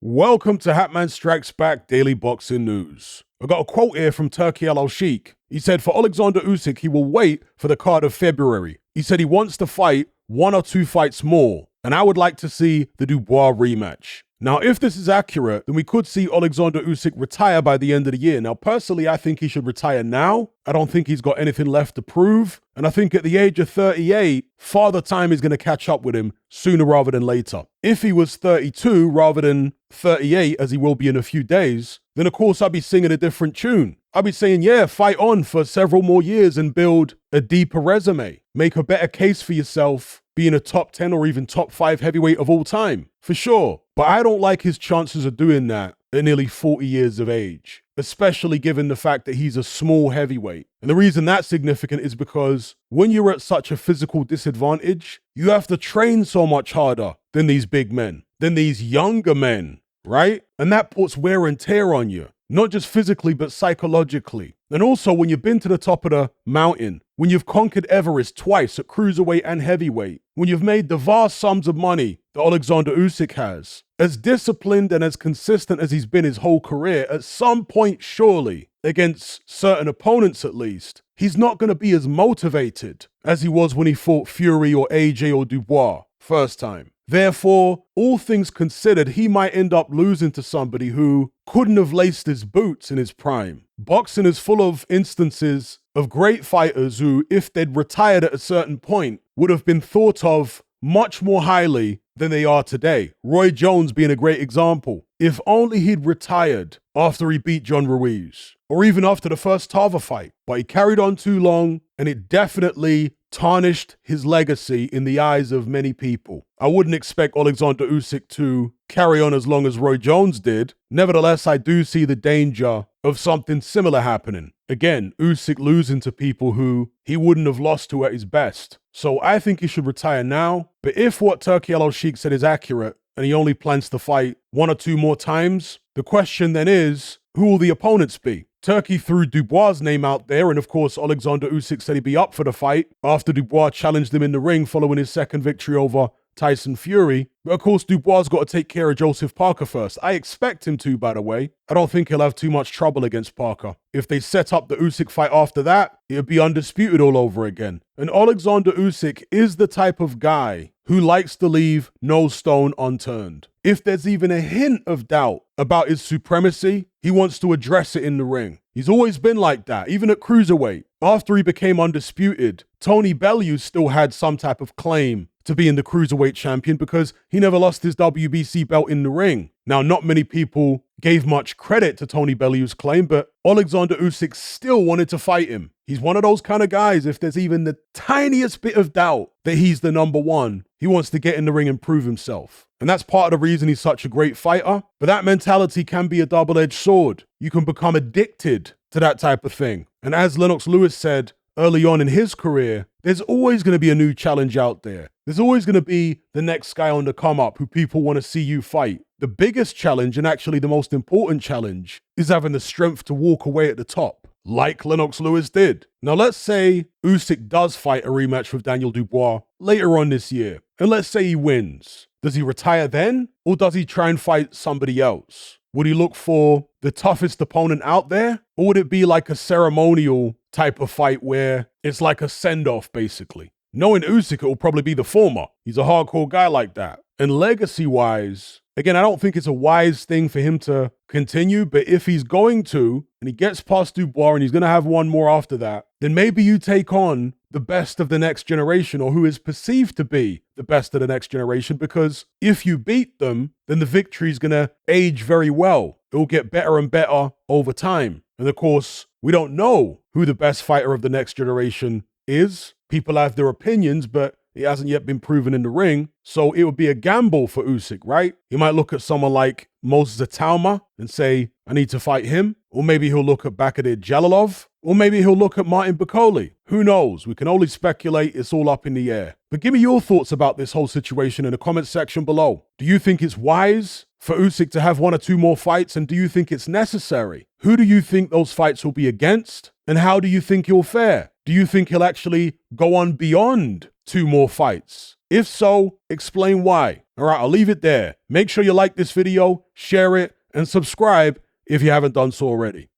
Welcome to Hatman Strikes Back Daily Boxing News. I got a quote here from Turki Al-Sheikh. He said for Alexander Usyk, he will wait for the card of February. He said he wants to fight one or two fights more, and I would like to see the Dubois rematch. Now, if this is accurate, then we could see Alexander Usyk retire by the end of the year. Now, personally, I think he should retire now. I don't think he's got anything left to prove. And I think at the age of 38, Father Time is going to catch up with him sooner rather than later. If he was 32 rather than 38, as he will be in a few days, then of course I'd be singing a different tune. I'd be saying, yeah, fight on for several more years and build a deeper resume. Make a better case for yourself being a top 10 or even top 5 heavyweight of all time, for sure. But I don't like his chances of doing that at nearly 40 years of age, especially given the fact that he's a small heavyweight. And the reason that's significant is because when you're at such a physical disadvantage, you have to train so much harder than these big men, than these younger men, right? And that puts wear and tear on you, not just physically, but psychologically. And also when you've been to the top of the mountain, when you've conquered Everest twice at cruiserweight and heavyweight, when you've made the vast sums of money that Alexander Usyk has, as disciplined and as consistent as he's been his whole career, at some point, surely, against certain opponents at least, he's not going to be as motivated as he was when he fought Fury or AJ or Dubois first time. Therefore, all things considered, he might end up losing to somebody who couldn't have laced his boots in his prime. Boxing is full of instances of great fighters who, if they'd retired at a certain point, would have been thought of much more highly than they are today. Roy Jones being a great example. If only he'd retired after he beat John Ruiz, or even after the first Tava fight. But he carried on too long, and it definitely tarnished his legacy in the eyes of many people. I wouldn't expect Alexander Usyk to carry on as long as Roy Jones did. Nevertheless, I do see the danger of something similar happening. Again, Usyk losing to people who he wouldn't have lost to at his best. So I think he should retire now. But if what Turki Al-Sheikh said is accurate, and he only plans to fight one or two more times, the question then is, who will the opponents be? Turkey threw Dubois' name out there, and of course Alexander Usyk said he'd be up for the fight after Dubois challenged him in the ring following his second victory over Tyson Fury. But of course Dubois' got to take care of Joseph Parker first. I expect him to, by the way. I don't think he'll have too much trouble against Parker. If they set up the Usyk fight after that, it'll be undisputed all over again. And Alexander Usyk is the type of guy who likes to leave no stone unturned. If there's even a hint of doubt about his supremacy, he wants to address it in the ring. He's always been like that, even at cruiserweight. After he became undisputed, Tony Bellew still had some type of claim to being the cruiserweight champion because he never lost his WBC belt in the ring. Now, not many people gave much credit to Tony Bellew's claim, but Alexander Usyk still wanted to fight him. He's one of those kind of guys, if there's even the tiniest bit of doubt that he's the number one, he wants to get in the ring and prove himself. And that's part of the reason he's such a great fighter. But that mentality can be a double-edged sword. You can become addicted to that type of thing. And as Lennox Lewis said early on in his career, there's always going to be a new challenge out there. There's always going to be the next guy on the come up who people want to see you fight. The biggest challenge, and actually the most important challenge, is having the strength to walk away at the top, like Lennox Lewis did. Now let's say Usyk does fight a rematch with Daniel Dubois later on this year, and let's say he wins. Does he retire then, or does he try and fight somebody else? Would he look for the toughest opponent out there, or would it be like a ceremonial type of fight where it's like a send-off, basically? Knowing Usyk, it will probably be the former. He's a hardcore guy like that. And legacy-wise, again, I don't think it's a wise thing for him to continue, but if he's going to, and he gets past Dubois and he's going to have one more after that, then maybe you take on the best of the next generation, or who is perceived to be the best of the next generation, because if you beat them, then the victory is going to age very well. It will get better and better over time. And of course, we don't know who the best fighter of the next generation is. People have their opinions, but it hasn't yet been proven in the ring. So it would be a gamble for Usyk, right? He might look at someone like Moses Atauma and say, I need to fight him. Or maybe he'll look at Bakadir Jalilov. Or maybe he'll look at Martin Bakole. Who knows? We can only speculate. It's all up in the air. But give me your thoughts about this whole situation in the comments section below. Do you think it's wise for Usyk to have one or two more fights? And do you think it's necessary? Who do you think those fights will be against? And how do you think he'll fare? Do you think he'll actually go on beyond 2 more fights? If so, explain why. All right, I'll leave it there. Make sure you like this video, share it, and subscribe if you haven't done so already.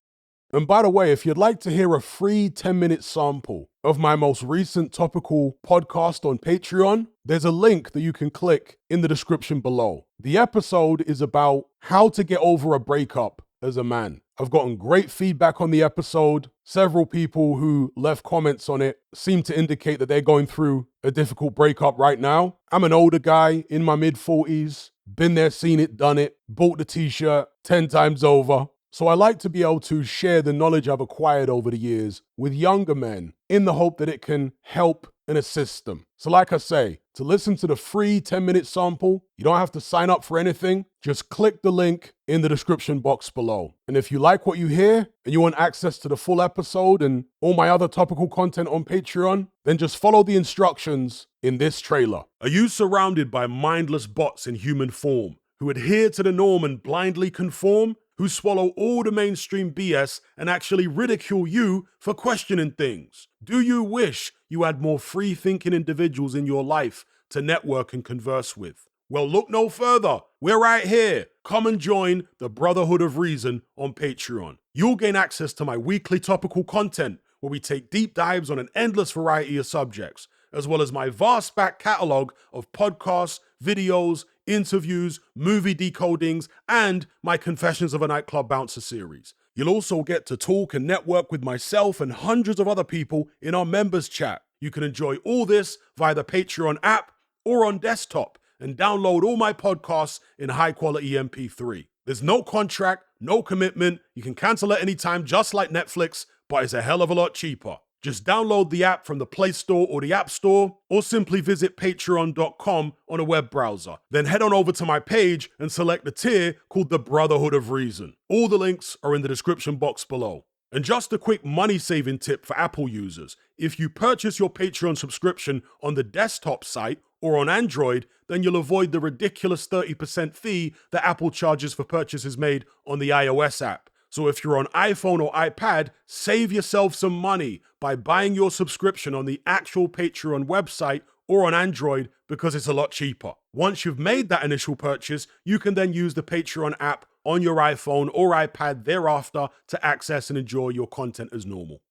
And by the way, if you'd like to hear a free 10-minute sample of my most recent topical podcast on Patreon, there's a link that you can click in the description below. The episode is about how to get over a breakup as a man. I've gotten great feedback on the episode. Several people who left comments on it seem to indicate that they're going through a difficult breakup right now. I'm an older guy in my mid-40s, been there, seen it, done it, bought the t-shirt 10 times over. So I like to be able to share the knowledge I've acquired over the years with younger men in the hope that it can help and assist them. So like I say, to listen to the free 10-minute sample, you don't have to sign up for anything. Just click the link in the description box below. And if you like what you hear and you want access to the full episode and all my other topical content on Patreon, then just follow the instructions in this trailer. Are you surrounded by mindless bots in human form who adhere to the norm and blindly conform? Who swallow all the mainstream BS and actually ridicule you for questioning things? Do you wish you had more free-thinking individuals in your life to network and converse with? Well, look no further. We're right here. Come and join the Brotherhood of Reason on Patreon. You'll gain access to my weekly topical content where we take deep dives on an endless variety of subjects, as well as my vast back catalogue of podcasts, videos, interviews, movie decodings, and my Confessions of a Nightclub Bouncer series. You'll also get to talk and network with myself and hundreds of other people in our members chat. You can enjoy all this via the Patreon app or on desktop and download all my podcasts in high-quality MP3. There's no contract, no commitment. You can cancel at any time, just like Netflix, but it's a hell of a lot cheaper. Just download the app from the Play Store or the App Store, or simply visit patreon.com on a web browser. Then head on over to my page and select the tier called the Brotherhood of Reason. All the links are in the description box below. And just a quick money-saving tip for Apple users. If you purchase your Patreon subscription on the desktop site or on Android, then you'll avoid the ridiculous 30% fee that Apple charges for purchases made on the iOS app. So if you're on iPhone or iPad, save yourself some money by buying your subscription on the actual Patreon website or on Android because it's a lot cheaper. Once you've made that initial purchase, you can then use the Patreon app on your iPhone or iPad thereafter to access and enjoy your content as normal.